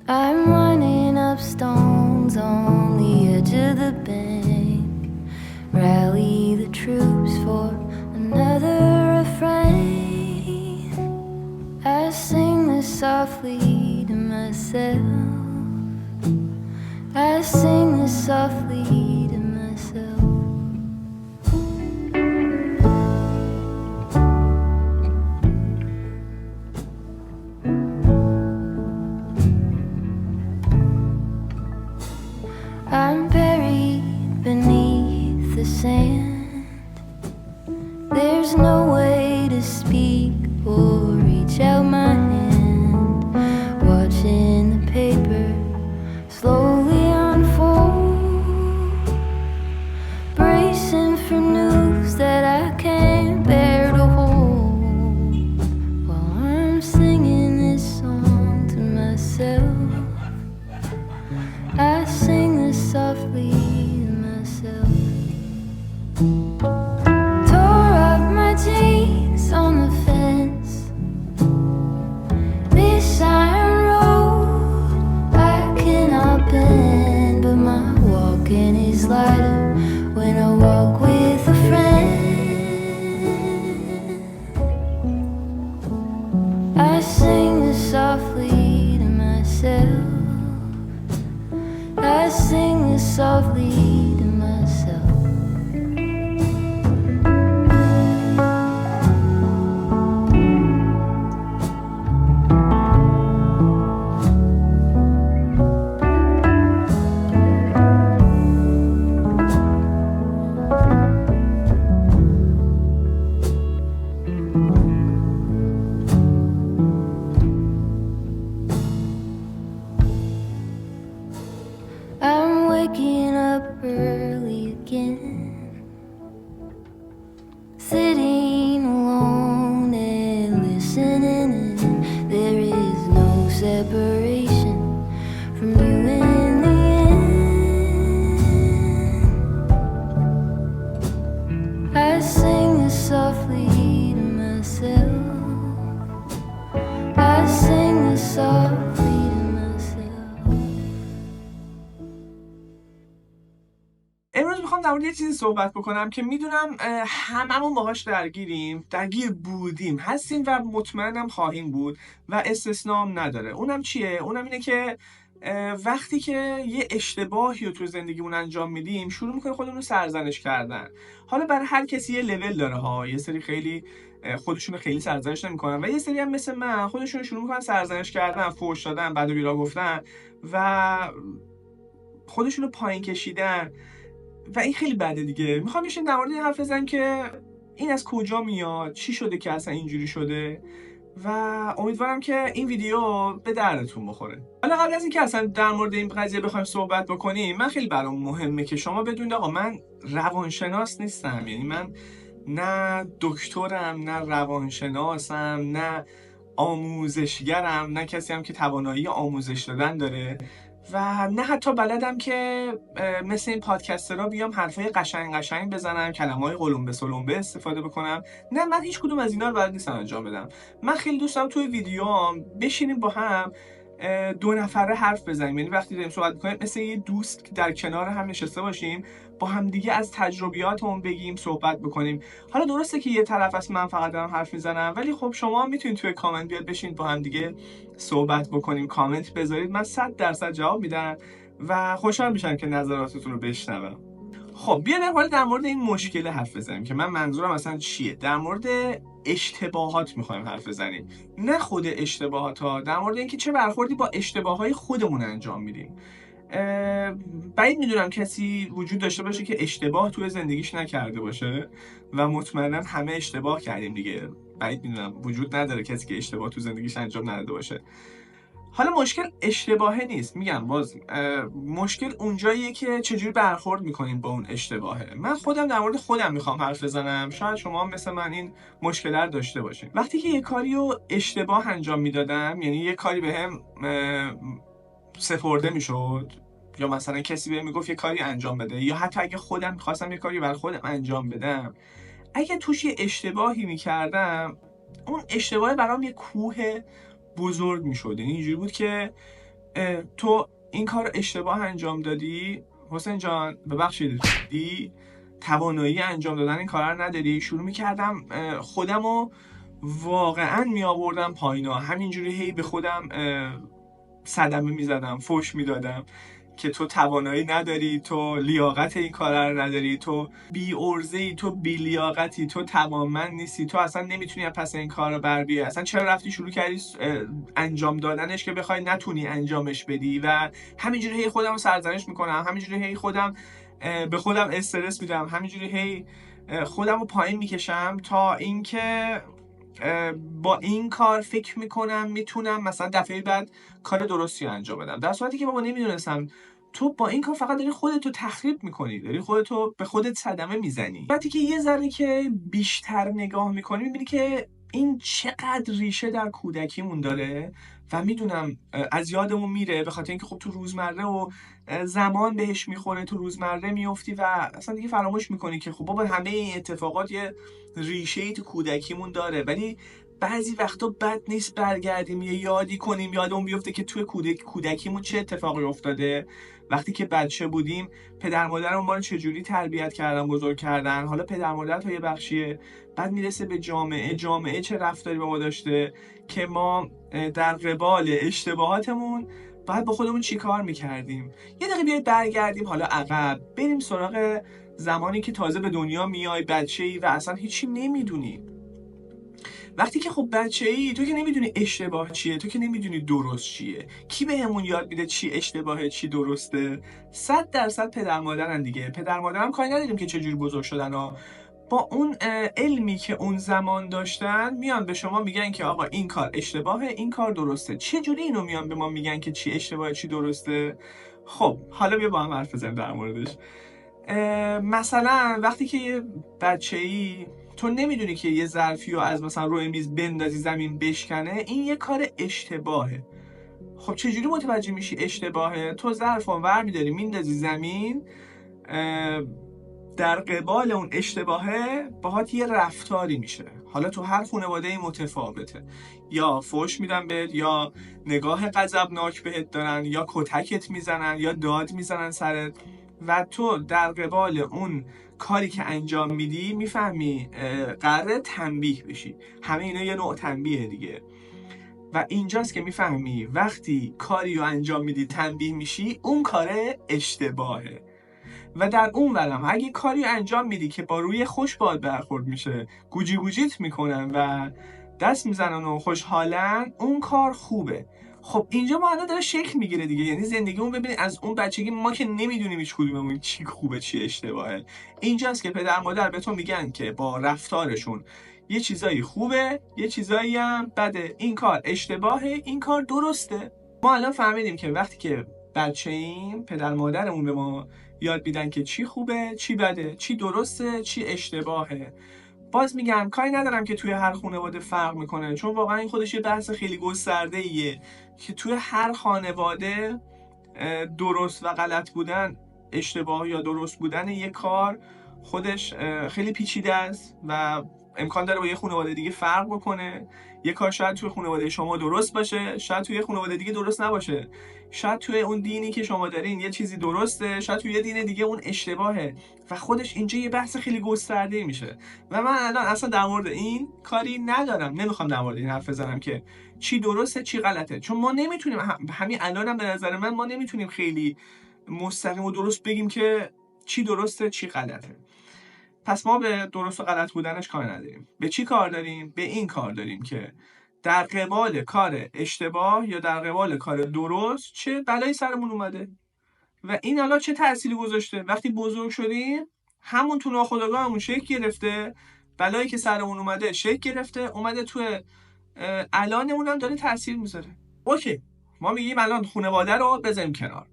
I'm running up stones on the edge of the bank. Rally the troops for another refrain. I sing this softly to myself. I sing this softly to myself. I'm buried beneath the sand. There's no way to speak or reach out my hand. Watching the paper slowly unfold, bracing for news that I can't bear to hold. While I'm singing this song to myself, I sing this softly to myself. Tore up my jeans on the fence. This iron road I cannot bend, but my walking is lighter when I walk with a friend. I sing this softly to myself. I sing this softly to myself. I'm waking up early again, sitting alone and listening in. There is no separation from you in the end. I sing this softly to myself. I sing this softly to myself. امروز میخوام در مورد یه چیزی صحبت بکنم که میدونم هممون باهاش درگیر بودیم، هستیم و مطمئنم خواهیم بود و استثنام نداره. اونم چیه؟ اونم اینه که وقتی که یه اشتباهی رو تو زندگیمون انجام میدیم شروع میکنه خودمون رو سرزنش کردن. حالا برای هر کسی یه لول داره ها. یه سری خیلی خودشون خیلی سرزنش نمیکنن و یه سری هم مثل من خودشون شروع میکنن سرزنش کردن، فحش دادن، بد و بیرا گفتن و خودشون رو پایین کشیدن و این خیلی بده دیگه. میخوام بشین در مورد این حرف بزنم که این از کجا میاد، چی شده که اصلا اینجوری شده و امیدوارم که این ویدیو به دردتون بخوره. حالا قبل از اینکه اصلا در مورد این قضیه بخوایم صحبت بکنیم، من خیلی برام مهمه که شما بدونید آقا من روانشناس نیستم. یعنی من نه دکترم، نه روانشناسم، نه آموزشگرم، نه کسی هم که توانایی آموزش دادن داره و نه حتی بلدم که مثل این پادکسترها بیام حرفای قشنگ بزنم، کلمه‌های قلمبه سلمبه استفاده بکنم. نه، من هیچ کدوم از اینا رو بلد نیستم انجام بدم. من خیلی دوست دارم توی ویدیوام بشینیم با هم دو نفره حرف بزنیم. یعنی وقتی داریم صحبت می‌کنیم مثل یه دوست که در کنار هم نشسته باشیم، با هم دیگه از تجربیاتمون بگیم، صحبت بکنیم. حالا درسته که یه طرف از من فقط دارم حرف میزنم، ولی خب شما هم میتونید توی کامنت بیاد بشین با هم دیگه صحبت بکنیم، کامنت بذارید، من 100% جواب میدم و خوشحال میشم که نظراتتون رو بشنوم. خب بیایم در مورد این مشکل حرف بزنیم که من منظورم اصلا چیه. در مورد اشتباهات میخوایم حرف بزنیم، نه خود اشتباهات ها، در مورد اینکه چه برخوردی با اشتباههای خودمون انجام میدیم. بعید میدونم کسی وجود داشته باشه که اشتباه توی زندگیش نکرده باشه و مطمئنا همه اشتباه کردیم دیگه. بعید میدونم وجود نداره کسی که اشتباه تو زندگیش انجام نداده باشه. حالا مشکل اشتباهه نیست، میگم باز مشکل اونجاییه که چجوری برخورد میکنیم با اون اشتباهه. من خودم در مورد خودم میخوام حرف بزنم، شاید شما هم مثل من این مشکل رو داشته باشین. وقتی که یه کاری رو اشتباه انجام میدادم، یعنی یه کاری بهم سپرده میشد یا مثلا کسی بهم میگفت یه کاری انجام بده، یا حتی اگه خودم میخواستم یه کاری برای خودم انجام بدم، اگه توش یه اشتباهی میکردم، اون اشتباه برام یه کوه بزرگ میشد. یعنی اینجوری بود که تو این کار اشتباه انجام دادی حسین جان، ببخشید، توانایی انجام دادن این کار رو نداری. شروع میکردم خودمو واقعا میآوردم پایینا، همینجوری هی به خودم صدمه میزدم، فوش میدادم که تو توانایی نداری، تو لیاقت این کار رو نداری، تو بی ارزه‌ای، تو بی لیاقتی، تو توانمند نیستی، تو اصلا نمیتونی از پس این کار رو بر بیای، اصلا چرا رفتی شروع کردی انجام دادنش که بخوای نتونی انجامش بدی. و همینجوری هی خودم رو سرزنش میکنم، همینجوری هی خودم به خودم استرس میدم، همینجوری هی خودم رو پایین میکشم تا اینکه با این کار فکر میکنم میتونم مثلا دفعه بعد کار درستی انجام بدم، در صورتی که بابا نمیدونستم تو با این کار فقط داری خودتو تخریب میکنی، داری خودتو به خودت صدمه میزنی. وقتی که یه ذره که بیشتر نگاه میکنی میبینی که این چقدر ریشه در کودکیمون داره و میدونم از یادمون میره به خاطر اینکه خب تو روزمره و زمان بهش میخوره، تو روزمره میافتی و اصلا دیگه فراموش میکنی که خب بابا همه این اتفاقات یه ریشه‌ای تو کودکیمون داره. ولی بعضی وقتا بد نیست برگردیم یه یادی کنیم، یادمون بیفته که توی کودکیمون چه اتفاقی افتاده، وقتی که بچه بودیم پدر مادرمون ما رو چجوری تربیت کردن، بزرگ کردن. حالا پدر مادر تا یه بخشیه، بعد میرسه به جامعه چه رفتاری با ما داشته که ما در قبال اشتباهاتمون بعد با خودمون چی کار میکردیم. یه دقیقه بیاید برگردیم حالا عقب، بریم سراغ زمانی که تازه به دنیا میای، بچه‌ای و اصلا هیچی نمیدونی. وقتی که خب بچه‌ای، تو که نمیدونی اشتباه چیه، تو که نمیدونی درست چیه، کی بهمون یاد میده چی اشتباهه چی درسته؟ 100% پدر مادرن دیگه. پدر مادرم کاری نداریم که چجوری بزرگ شدن ها، با اون علمی که اون زمان داشتن میان به شما میگن که آقا این کار اشتباهه، این کار درسته. چه جوری اینو میان به ما میگن که چی اشتباهه چی درسته؟ خب حالا بیا با هم حرف بزنیم در موردش. مثلا وقتی که یه بچه‌ای تو نمیدونی که یه ظرفی رو از مثلا روی میز بندازی زمین بشکنه، این یه کار اشتباهه. خب چجوری متوجه میشی اشتباهه؟ تو ظرف رو برمیداری میندازی زمین، در قبال اون اشتباهه باهات یه رفتاری میشه. حالا تو هر خانواده متفاوته، یا فوش میدن بهت، یا نگاه غضبناک بهت دارن، یا کتکت میزنن، یا داد میزنن سرت و تو در قبال اون کاری که انجام میدی میفهمی قراره تنبیه بشی. همه اینا یه نوع تنبیه دیگه. و اینجاست که میفهمی وقتی کاری رو انجام میدی تنبیه میشی، اون کار اشتباهه. و در اون ورم اگه کاری انجام میدی که با روی خوش باد برخورد میشه، گوجی گوجیت میکنن و دست میزنن و خوشحالن، اون کار خوبه. خب اینجا ما الان داره شکل میگیره دیگه، یعنی زندگیمون ببینید از اون بچگی ما که نمیدونیم هیچ کدوممون چی خوبه چی اشتباهه. اینجاست که پدر مادر به تو میگن که با رفتارشون یه چیزایی خوبه، یه چیزایی هم بده، این کار اشتباهه، این کار درسته. ما الان فهمیدیم که وقتی که بچه‌ایم پدر مادرمون به ما یاد میدن که چی خوبه چی بده، چی درسته چی اشتباهه. باز میگم کاری ندارم که توی هر خانواده فرق میکنه، چون واقعا این خودش یه بحث خیلی گسترده ایه که توی هر خانواده درست و غلط بودن، اشتباه یا درست بودن یه کار خودش خیلی پیچیده است و امکان داره با یه خانواده دیگه فرق بکنه. یه کار شاید توی خانواده شما درست باشه، شاید توی خانواده دیگه درست نباشه. شاید توی اون دینی که شما دارین یه چیزی درسته، شاید توی یه دین دیگه اون اشتباهه و خودش اینجا یه بحث خیلی گسترده میشه. و من الان اصلا در مورد این کاری ندارم، نمیخوام در مورد این حرف بزنم که چی درسته چی غلطه، چون ما نمیتونیم همین الانم به نظر من ما نمیتونیم خیلی مستقیم و درست بگیم که چی درسته چی غلطه. پس ما به درست و غلط بودنش کار نداریم. به چی کار داریم؟ به این کار داریم که در قبال کار اشتباه یا در قبال کار درست چه بلایی سرمون اومده و این حالا چه تأثیری گذاشته. وقتی بزرگ شدیم همون تو ناخودآگاهمون شکل گرفته، بلایی که سرمون اومده شکل گرفته، اومده تو الانمون هم داره تأثیر میذاره. اوکی، ما میگیم الان خانواده رو بذاریم کنار،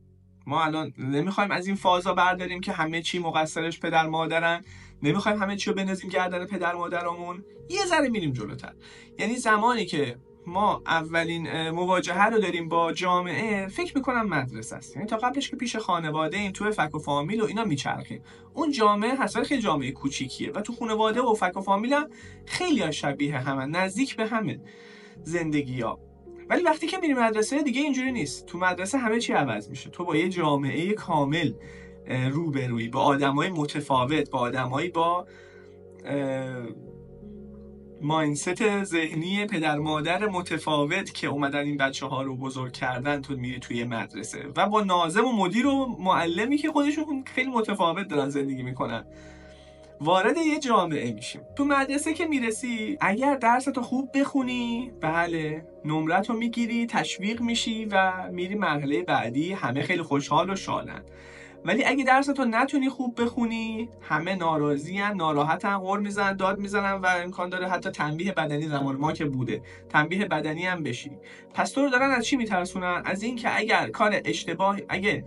ما الان نمیخوایم از این فازا برداریم که همه چی مقصرش پدر مادرن، نمیخوایم همه چی رو بندازیم گردن پدر مادرمون. یه ذره میریم جلوتر، یعنی زمانی که ما اولین مواجهه رو داریم با جامعه، فکر میکنم مدرسه است. یعنی تا قبلش که پیش خانواده این تو فک و فامیل و اینا میچرخیم، اون جامعه هست خیلی جامعه کوچیکیه و تو خانواده و فک و فامیل هم خیلی شبیه همن، نزدیک به همه زندگی‌ها. ولی وقتی که میری مدرسه دیگه اینجوری نیست. تو مدرسه همه چی عوض میشه. تو با یه جامعه کامل روبرویی، با آدمای متفاوت، با آدمایی با مایندست ذهنی پدر مادر متفاوت که اومدن این بچه‌ها رو بزرگ کردن. تو میری توی مدرسه و با ناظم و مدیر و معلمی که خودشون خیلی متفاوت دارن زندگی میکنن، وارد یه جامعه میشیم. تو مدرسه که میرسی، اگر درستو خوب بخونی، بله، نمرتو میگیری، تشویق میشی و میری مرحله بعدی، همه خیلی خوشحال و شادن. ولی اگه درستو نتونی خوب بخونی، همه ناراضی‌ان، ناراحتن، غر میزنن، داد میزنن و امکان داره حتی تنبیه بدنی، زمان ما که بوده تنبیه بدنی هم بشی. پس تو رو دارن از چی میترسونن؟ از این که اگر کار اشتباهی، اگه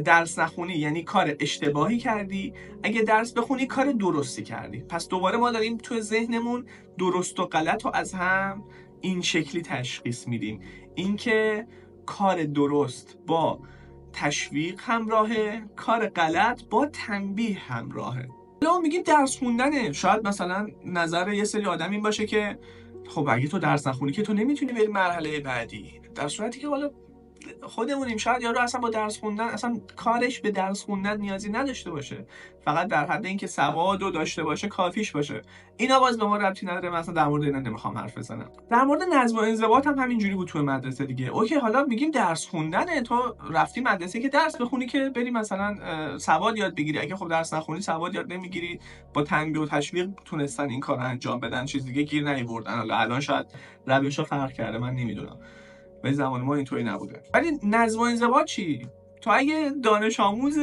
درس نخونی یعنی کار اشتباهی کردی، اگه درس بخونی کار درستی کردی. پس دوباره ما داریم تو ذهنمون درست و غلط رو از هم این شکلی تشخیص میدیم. اینکه کار درست با تشویق همراهه، کار غلط با تنبیه همراهه. حالا میگیم درس خوندنه. شاید مثلا نظر یه سری آدم این باشه که خب اگه تو درس نخونی که تو نمیتونی بری مرحله بعدی، در صورتی که حالا خودمونیم شاید یارو اصلا با درس خوندن، اصلا کارش به درس خوندن نیازی نداشته باشه، فقط در حد اینکه سوادو داشته باشه کافیش باشه. اینا باز به ما ربطی نداره. مثلا در مورد اینا نمیخوام حرف بزنم. در مورد نظم و انضباط هم همینجوری بود تو مدرسه دیگه. اوکی، حالا میگیم درس خوندنه، تو رفتی مدرسه که درس بخونی که بری مثلا سواد یاد بگیری. اگه خب درس نخونی سواد یاد نمیگیری. با تنبیه و تشویق تونستن این کارو انجام بدن، چیز دیگه گیر نیاوردن. حالا الان شاید روشا فرق کرده، من نمیدونم، ولی زمان ما اینطوری نبوده. ولی نظم و انضباط چی؟ تو اگه دانش آموز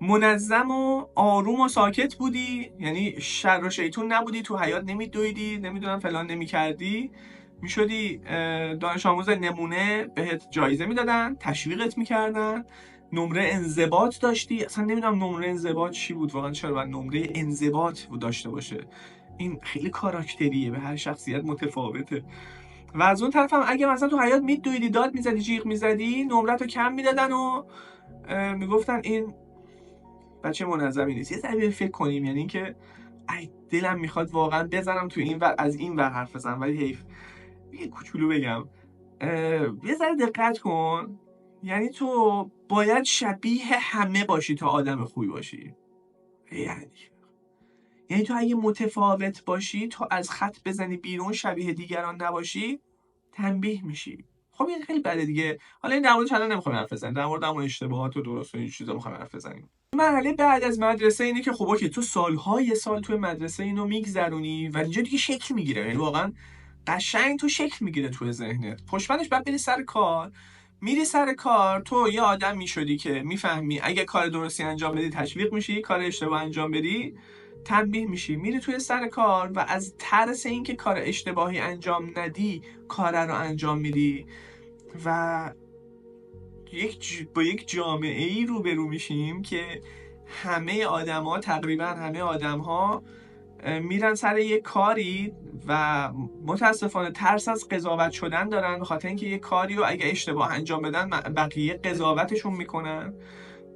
منظم و آروم و ساکت بودی، یعنی شر و شیطون نبودی، تو حیاط نمیدویدی، نمیدونم فلان نمیکردی، میشدی دانش آموز نمونه، بهت جایزه میدادن، تشویقت میکردن، نمره انضباط داشتی. اصلا نمیدونم نمره انضباط چی بود واقعا، چرا باید نمره انضباط داشته باشه؟ این خیلی کاراکتریه، به هر شخصیت متفاوته. و از اون طرف هم اگه مثلا تو حیاط میدویدی، داد میزدی، جیغ میزدی، نمرتو کم میدادن و میگفتن این بچه منظمی نیست. یه ذره فکر کنیم، یعنی اینکه ای دلم میخواد واقعا بزنم تو این ور، از این ور حرف بزنم، ولی حیف. یه کوچولو بگم، یه ذره دقت کن. یعنی تو باید شبیه همه باشی تا آدم خوبی باشی. یعنی تو اگه متفاوت باشی، تو از خط بزنی بیرون، شبیه دیگران نباشی، تنبیه میشی. خب این خیلی بده دیگه. حالا این در موردش الان نمیخوام حرف بزنیم، در مورد همون اشتباهات و درست و این چیزا میخوام حرف بزنیم. مرحله بعد از مدرسه اینه که خب اوکی، تو سالهای سال توی مدرسه اینو میگذرونی و اینجا دیگه شکل میگیره. یعنی واقعا قشنگ تو شکل میگیره توی ذهنت. پشتبندش بعد بری سر کار. میری سر کار، تو یه آدم میشدی که میفهمی اگه کار درستی انجام بدی تشویق میشی، کار اشتباه انجام بدی تنبیه میشی. میری توی سر کار و از ترس اینکه کار اشتباهی انجام ندی کار رو انجام میدی و با یک جامعه ای روبرو میشیم که همه آدما، تقریبا همه آدم‌ها میرن سر یک کاری و متاسفانه ترس از قضاوت شدن دارن، به خاطر اینکه یک کاری رو اگه اشتباه انجام بدن بقیه قضاوتشون میکنن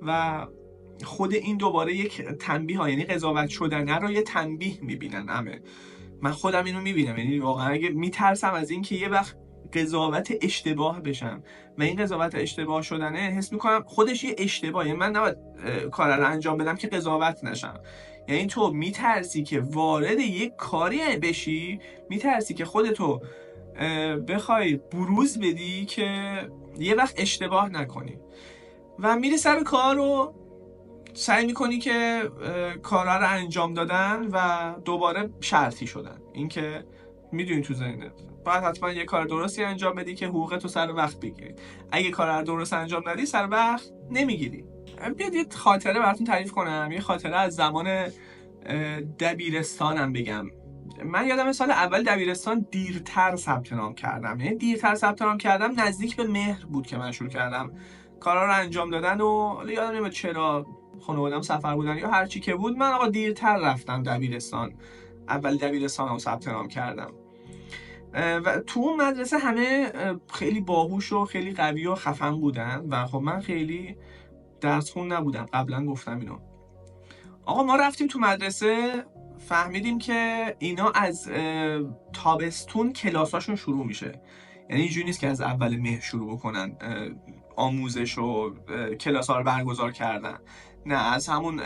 و خود این دوباره یک تنبیه ها، یعنی قضاوت شدن رو یه تنبیه میبینن همه. من خودم اینو میبینم، یعنی واقعا اگه میترسم از این که یه وقت قضاوت اشتباه بشم و این قضاوت اشتباه شدنه حس میکنم خودش یه اشتباهه، من نباید کار رو انجام بدم که قضاوت نشم. یعنی تو میترسی که وارد یک کاری بشی، میترسی که خودتو بخوای بروز بدی که یه وقت اشتباه نکنی و میری سر کار رو سعی میکنی که کارا رو انجام دادن و دوباره شرطی شدن. این که میدونی تو ذهنت باید حتما یه کار درستی انجام بدی که حقوقتو سر وقت بگیری. اگه کار رو درست انجام ندی سر وقت نمیگیری. بیاد یه خاطره براتون تعریف کنم، یه خاطره از زمان دبیرستانم بگم. من یادم سال اول دبیرستان دیرتر ثبت نام کردم. یعنی دیرتر ثبت نام کردم، نزدیک به مهر بود که من شروع کردم کارا رو انجام دادن و یادم نمیاد چرا، خانواده‌ام سفر بودن یا هر چی که بود، من آقا دیرتر رفتم دبیرستان. اول دبیرستانم ثبت نام کردم و تو اون مدرسه همه خیلی باهوش و خیلی قوی و خفن بودن و خب من خیلی درس خون نبودم. قبلا گفتم اینو. آقا ما رفتیم تو مدرسه، فهمیدیم که اینا از تابستون کلاساشون شروع میشه. یعنی اینجوری نیست که از اول مهر شروع بکنن آموزش و کلاس ها رو برگزار کردن، نه از همون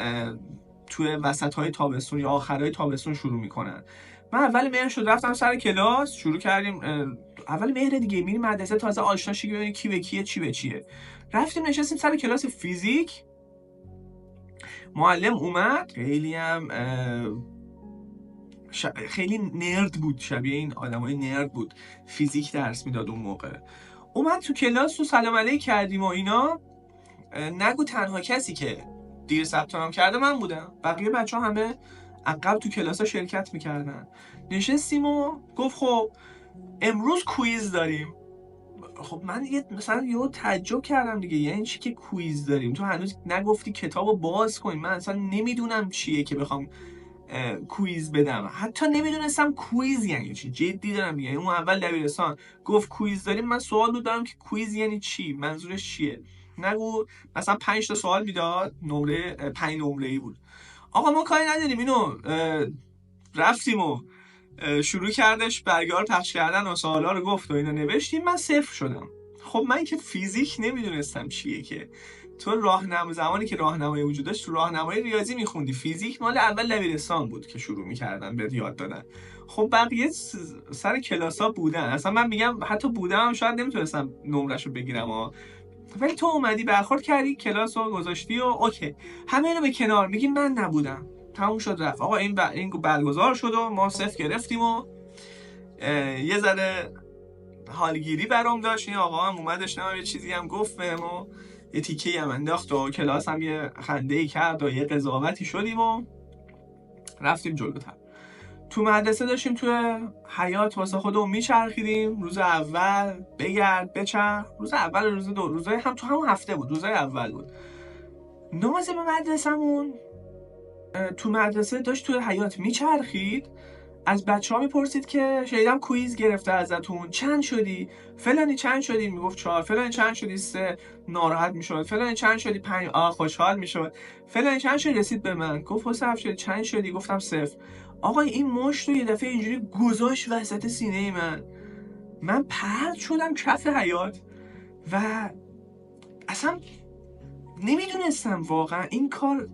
توی وسط های تابستون یا آخرهای تابستون شروع میکنن. من اول مهر شد رفتم سر کلاس، شروع کردیم. اول مهر دیگه میریم مدرسه تازه آشنا شی، ببینیم کی به کیه چی به چیه. رفتیم نشستیم سر کلاس فیزیک. معلم اومد، خیلی هم خیلی نرد بود، شبیه این آدمای نرد بود، فیزیک درس میداد اون موقع. اومد تو کلاس و سلام علیک کردیم و اینا. نگو تنها کسی که دیر ثبت نام کرده من بودم، بقیه بچه‌ها همه عقب تو کلاس‌ها شرکت میکردن. نشستیم و گفت خب امروز کویز داریم. خب من مثلا یهو تعجب کردم دیگه، یعنی چی که کویز داریم؟ تو هنوز نگفتی کتابو باز کنیم، من اصلا نمیدونم چیه که بخوام کویز بدم، حتی نمیدونستم کویز یعنی چی، جدی دارم میگم. اون اول دبیرستان گفت کویز داریم، من سوال دارم که کویز یعنی چی، منظورش چیه. نگو مثلا 5 تا سوال میداد، نمره 5 نمره‌ای بود. آقا ما کاری نداریم، اینو رفتیم و شروع کردش برگار پخش کردن و سوالا رو گفت و اینا نوشتیم. من 0 شدم. خب من که فیزیک نمیدونستم چیه، که تو راهنمای زمانی که راهنمای وجود داشت تو راهنمای ریاضی میخوندی، فیزیک مال اول دبیرستان بود که شروع میکردن به یاد دادن. خب بقیه سر کلاسا بودن، اصلا من میگم حتی بودم شاید نمیتونستم نمرهشو بگیرم ولی تو اومدی برخورد کردی کلاس رو گذاشتی و اوکی، همه اینو به کنار میگی من نبودم، تموم شد رفت. آقا این برگزار شد و ما 0 گرفتیم و یه ذره حالگیری برام داشت. این آقا هم اومدش یه چیزی هم گفت بهم و یه تیکه هم انداخت و کلاس هم یه خنده‌ای کرد و یه قضاوتی شدیم و رفتیم جلوتر. تو مدرسه داشتیم توی حیاط واسه خودمون میچرخیدیم. روز اول بگرد بچرخ، روز اول روز دو، روزای هم تو همون هفته بود، روزای اول بود. ناظم مدرسمون تو مدرسه داشت توی حیاط میچرخید، از بچه‌ها میپرسید که شنیدم کویز گرفته ازتون، چند شدی؟ فلانی چند شدی؟ میگفت 4. فلانی چند شدی؟ 3. ناراحت میشد. فلانی چند شدی؟ 5. خوشحال میشد. فلانی چند شدی؟ رسید به من گفت حسین شدی چند شدی؟ گفتم 0. آقا این مشت رو یه دفعه اینجوری گذاشت وسط سینه من پرت شدم کف حیاط و اصلا نمیدونستم واقعا این کار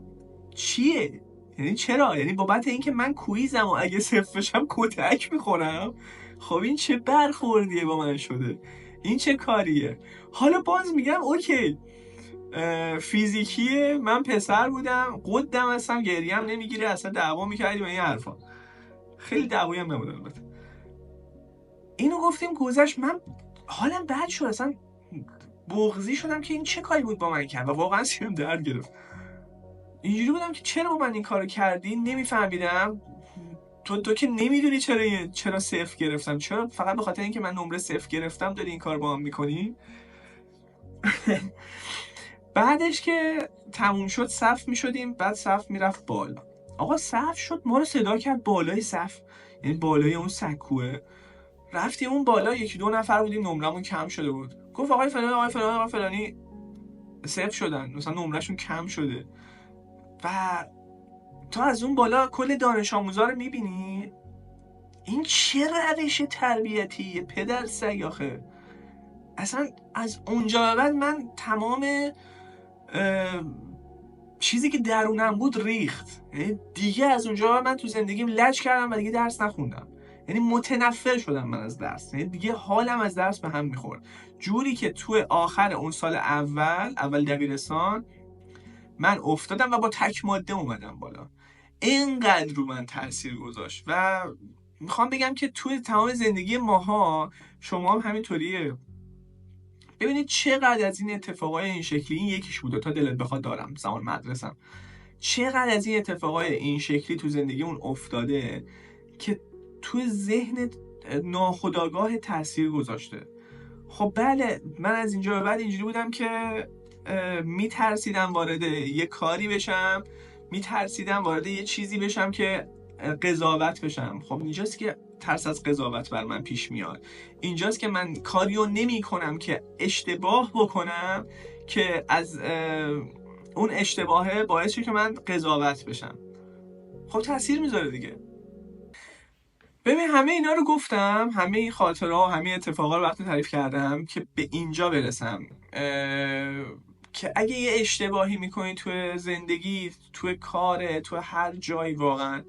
چیه، یعنی چرا، یعنی بابت اینکه من کویزم و اگه 0 بشم کتک میخورم. خب این چه برخوردیه با من شده، این چه کاریه؟ حالا باز میگم اوکی، فیزیکیه، من پسر بودم، قدم هستم، گریم نمیگیره، اصلا دعوا میکردیم و این حرفا، خیلی دعوایی هم نبود البته. اینو گفتیم گذشت، من حالم بد شد، اصلا بغضی شدم که این چه کاری بود با من کرد و واقعا سینم درد گرفت. اینجوری بودم که چرا با من این کارو کردی، نمیفهمیدم. تو که نمیدونی چرا 0 گرفتم، چرا فقط به خاطر اینکه من نمره 0 گرفتم داری این کار با من میکنی؟ بعدش که تموم شد صف میشدیم، بعد صف میرفت بالا. آقا صف شد، ما رو صدا کرد بالای صف، یعنی بالای اون سکوه. رفتیم اون بالا، 1-2 نفر بودیم نمرمون کم شده بود. گفت آقای فلانی آقای فلانی آقای فلانی 0 شدن، مثلا نمرهشون کم شده. و تو از اون بالا کل دانش آموزا رو میبینی، این چه روش تربیتیه پدر سگ آخه. اصلا از اونجا بعد من تمام چیزی که درونم بود ریخت، یعنی دیگه از اونجا من تو زندگیم لج کردم و دیگه درس نخوندم، یعنی متنفر شدم من از درس، یعنی دیگه حالم از درس به هم میخورد. جوری که تو آخر اون سال اول دبیرستان من افتادم و با تک ماده اومدم بالا. اینقدر رو من تاثیر گذاشت و میخوام بگم که توی تمام زندگی ماها شما هم همینطوریه. ببینید چقدر از این اتفاقای این شکلی، این یکیش بوده تا دلت بخواد دارم زمان مدرسم، چقدر از این اتفاقای این شکلی تو زندگیمون افتاده که توی ذهن ناخودآگاه تاثیر گذاشته. خب بله، من از اینجا به بعد اینجوری بودم که میترسیدم وارد یه کاری بشم، میترسیدم وارد یه چیزی بشم که قضاوت بشم. خب اینجاست که ترس از قضاوت بر من پیش میاد، اینجاست که من کاریو نمی کنم که اشتباه بکنم که از اون اشتباهه باعث شه که من قضاوت بشم. خب تاثیر میذاره دیگه. ببین همه اینا رو گفتم، همه این خاطره ها، همه اتفاقا رو وقتی تعریف کردم که به اینجا برسم که اگه یه اشتباهی میکنی تو زندگی، تو کار، تو هر جایی، واقعا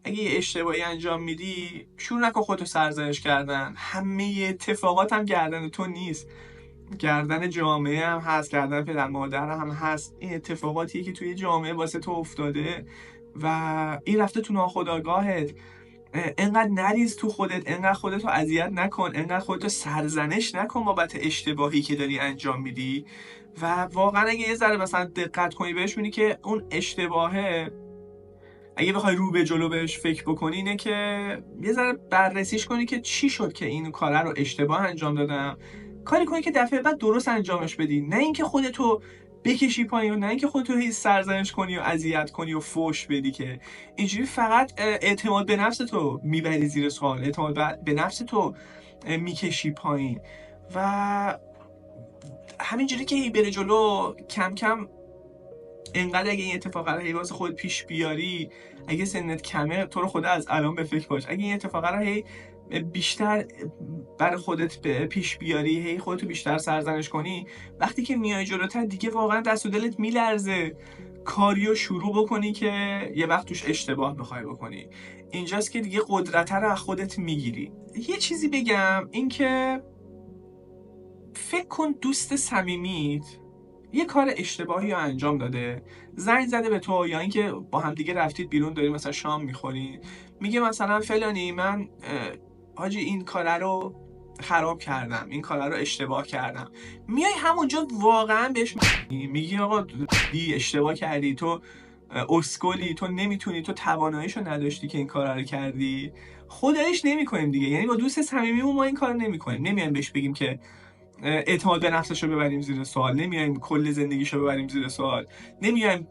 اگه یه اشتباهی انجام میدی، شروع نکن خودتو سرزنش کردن. همه اتفاقات هم گردن تو نیست، گردن جامعه هم هست، گردن پدر مادر هم هست. این اتفاقاتیه که توی جامعه واسه تو افتاده و این رفته تو ناخودآگاهت. انقدر نریز تو خودت، انقدر خودتو اذیت نکن، انقدر خودتو سرزنش نکن بابت اشتباهی که داری انجام میدی. و واقعا اگه یه ذره مثلا دقت کنی بهش، می‌بینی که اون اشتباهه، اگه بخوای رو به جلو بهش فکر بکنی، اینه که یه ذره بررسیش کنی که چی شد که این کار رو اشتباه انجام دادم، کاری کنی که دفعه بعد درست انجامش بدی، نه اینکه خودتو بکشی پایین و نه اینکه خودتو هی سرزنش کنی و اذیت کنی و فوش بدی، که اینجوری فقط اعتماد به نفس تو میبری زیر سوال، اعتماد به نفس تو میکشی پایین. و همینجوری که هی بره جلو، کم کم اینقدر اگه این اتفاقا رو هی واسه خود پیش بیاری، اگه سنت کمه، تو رو خدا از الان به فکر باش، اگه این اتفاقا رو هی بیشتر برای خودت پیش بیاری، هی خودتو بیشتر سرزنش کنی، وقتی که میای جلوتر دیگه واقعا دست و دلت میلرزه کاریو شروع بکنی که یه وقت توش اشتباه میخوای بکنی. اینجاست که دیگه قدرت رو از خودت میگیری. یه چیزی بگم، این که فکر کن دوست صمیمیت یه کار اشتباهی رو انجام داده، زنگ زده به تو، یا اینکه با هم دیگه رفتید بیرون، دارید مثلا شام میخورید، میگه مثلا فلانی من حاجی این کار رو خراب کردم، این کار رو اشتباه کردم. میای همونجا واقعا بهش میگی آقا دی اشتباه کردی، تو اسکلی، تو نمیتونی، تو تواناییشو نداشتی که این کار رو کردی. خداییش نمیکنیم دیگه، یعنی با دوست صمیمیمون ما این کار نمیکنیم، نمیایم بهش بگیم که اعتماد به نفسشو ببریم زیر سوال، نمیایم کل زندگیشو ببریم زیر سوال، نمیایم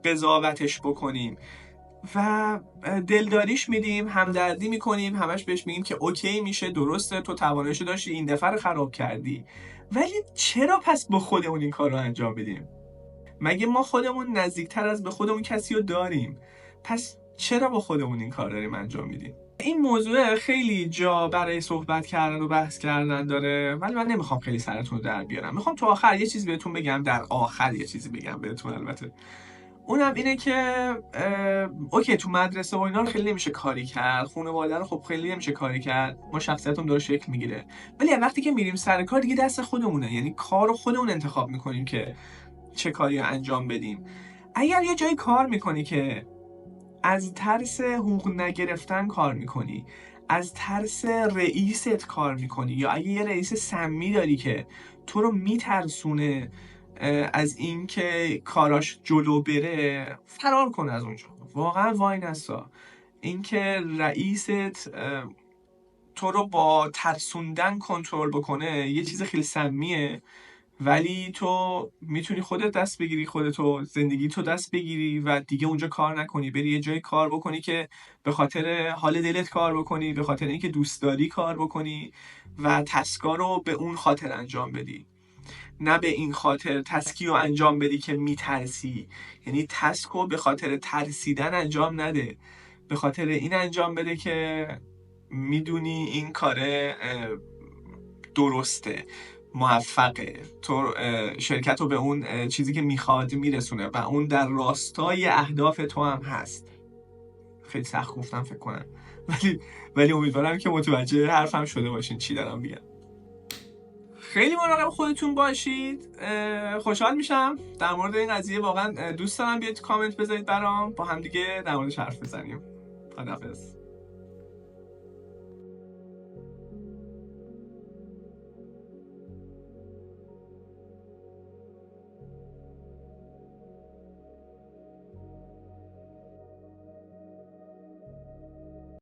قضاوتش بکنیم و دلداریش میدیم، همدردی میکنیم، همش بهش میگیم که اوکی میشه، درسته، تو تواناییشو داشتی، این دفعه رو خراب کردی. ولی چرا پس با خودمون این کار رو انجام بدیم؟ مگه ما خودمون نزدیکتر از به خودمون کسی رو داریم؟ پس چرا با خودمون این کار داریم انجام میدیم؟ این موضوع خیلی جا برای صحبت کردن و بحث کردن داره، ولی من نمیخوام خیلی سرتون رو در بیارم. میخوام تو آخر یه چیزی بهتون بگم، در آخر یه چیزی بگم بهتون. البته اونم اینه که اوکی، تو مدرسه و اینا رو خیلی نمیشه کاری کرد، خانواده رو خب خیلی نمیشه کاری کرد، ما شخصیتمون داره شکل میگیره، ولی وقتی که میریم سر کار دیگه دست خودمونه، یعنی کار رو خودمون انتخاب میکنیم که چه کاری رو انجام بدیم. اگر یه جایی کار میکنی که از ترس حقوق نگرفتن کار میکنی، از ترس رئیست کار میکنی، یا اگه یه رئیس سمی داری که تو رو میترسونه از این که کاراش جلو بره، فرار کن از اونجا، واقعا وای نسا. این که رئیست تو رو با ترسوندن کنترل بکنه یه چیز خیلی سمیه، ولی تو میتونی خودت دست بگیری، خودتو، زندگی تو دست بگیری و دیگه اونجا کار نکنی، بری یه جای کار بکنی که به خاطر حال دلت کار بکنی، به خاطر اینکه دوست داری کار بکنی و تسکا رو به اون خاطر انجام بدی، نه به این خاطر تسکی رو انجام بدی که میترسی. یعنی تسکو به خاطر ترسیدن انجام نده، به خاطر این انجام بده که میدونی این کاره درسته، موفقه، تو شرکت رو به اون چیزی که میخواد میرسونه و اون در راستای اهداف تو هم هست. خیلی سخت گفتم فکر کنم، ولی امیدوارم که متوجه حرفم شده باشین چی دارم میگم. خیلی مراقب خودتون باشید. خوشحال میشم در مورد این قضیه، واقعا دوست دارم بیاید کامنت بذارید برام، با هم دیگه در موردش حرف بزنیم. خداحافظ.